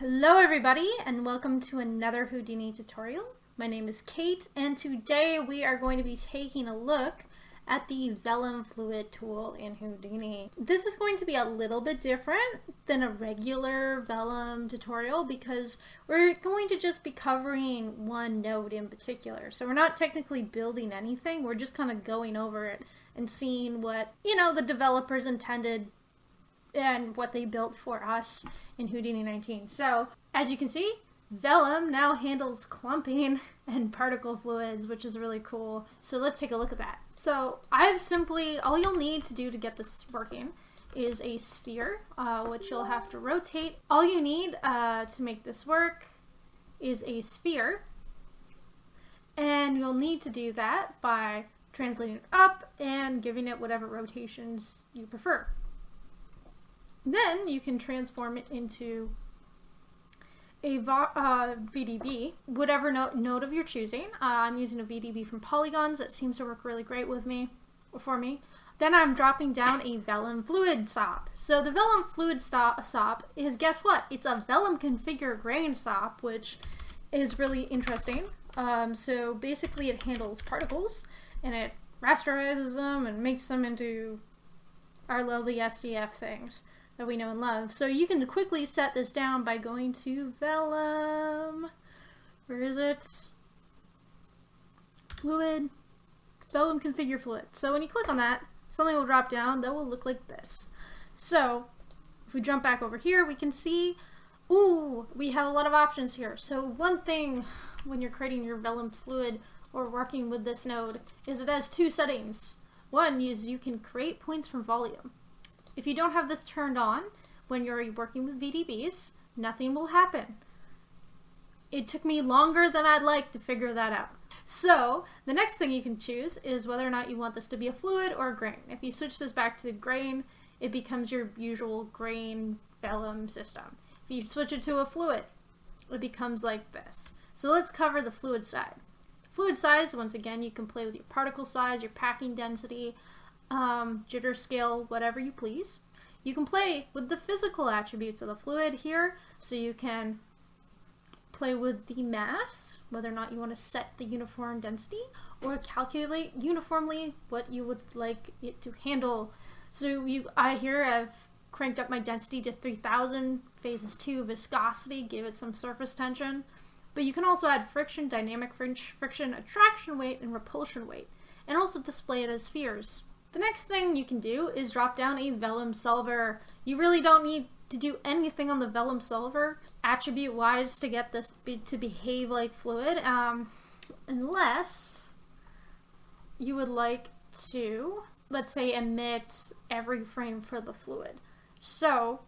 Hello everybody and welcome to another Houdini tutorial. My name is Kate and today we are going to be taking a look at the Vellum fluid tool in Houdini. This is going to be a little bit different than a regular Vellum tutorial because we're going to just be covering one node in particular. So we're not technically building anything, we're just kind of going over it and seeing what, the developers intended and what they built for us in Houdini 19. So, as you can see, Vellum now handles clumping and particle fluids, which is really cool. So let's take a look at that. So all you'll need to do to get this working is a sphere, which you'll have to rotate. All you need to make this work is a sphere, and you'll need to do that by translating it up and giving it whatever rotations you prefer. Then you can transform it into a VDB, whatever node of your choosing. I'm using a VDB from Polygons that seems to work really great for me. Then I'm dropping down a Vellum fluid SOP. So the Vellum fluid SOP is, guess what? It's a Vellum configure grain SOP, which is really interesting. So basically it handles particles and it rasterizes them and makes them into our lovely SDF things that we know and love. So you can quickly set this down by going to Vellum. Where is it? Fluid. Vellum configure fluid. So when you click on that, something will drop down that will look like this. So if we jump back over here, we can see, we have a lot of options here. So one thing when you're creating your Vellum fluid or working with this node is it has two settings. One is you can create points from volume. If you don't have this turned on when you're working with VDBs, nothing will happen. It took me longer than I'd like to figure that out. So the next thing you can choose is whether or not you want this to be a fluid or a grain. If you switch this back to the grain, it becomes your usual grain Vellum system. If you switch it to a fluid, it becomes like this. So let's cover the fluid side. Fluid size, once again, you can play with your particle size, your packing density, jitter scale, whatever you please. You can play with the physical attributes of the fluid here, so you can play with the mass, whether or not you want to set the uniform density, or calculate uniformly what you would like it to handle. So I have cranked up my density to 3000, phases 2, viscosity, give it some surface tension. But you can also add friction, dynamic friction, attraction weight, and repulsion weight, and also display it as spheres. The next thing you can do is drop down a Vellum Silver. You really don't need to do anything on the Vellum Silver attribute-wise to get this to behave like fluid, unless you would like to, let's say, emit every frame for the fluid. So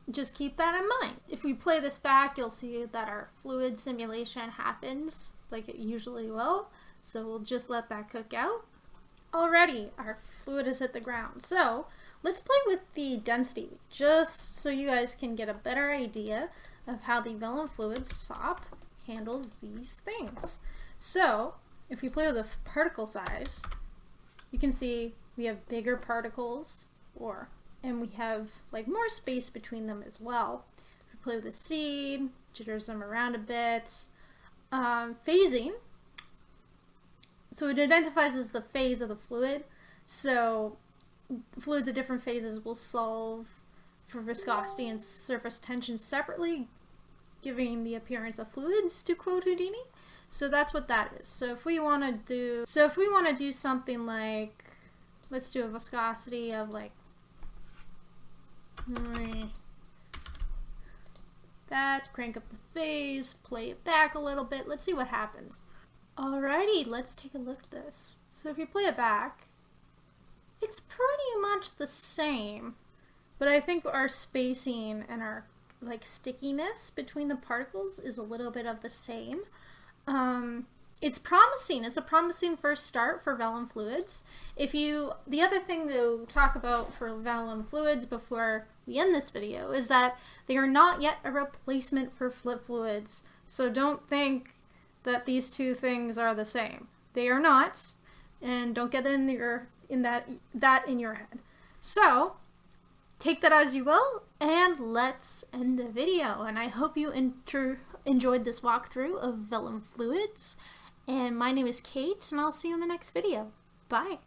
just keep that in mind. If we play this back, you'll see that our fluid simulation happens like it usually will. So we'll just let that cook out. Already, our fluid has hit the ground. So let's play with the density, just so you guys can get a better idea of how the Vellum fluid SOP handles these things. So if we play with the particle size, you can see we have bigger particles, and we have like more space between them as well. If we play with the seed, jitters them around a bit. Phasing. So it identifies as the phase of the fluid. So fluids at different phases will solve for viscosity and surface tension separately, giving the appearance of fluids, to quote Houdini. So that's what that is. So if we want to do something like, let's do a viscosity of like that, crank up the phase, play it back a little bit. Let's see what happens. Alrighty, let's take a look at this. So if you play it back, it's pretty much the same, but I think our spacing and our stickiness between the particles is a little bit of the same. It's promising. It's a promising first start for Vellum fluids. The other thing to talk about for Vellum fluids before we end this video is that they are not yet a replacement for flip fluids. So don't think that these two things are the same. They are not, and don't get that in your head. So take that as you will, and let's end the video. And I hope you enjoyed this walkthrough of vellum fluids. And my name is Kate, and I'll see you in the next video. Bye.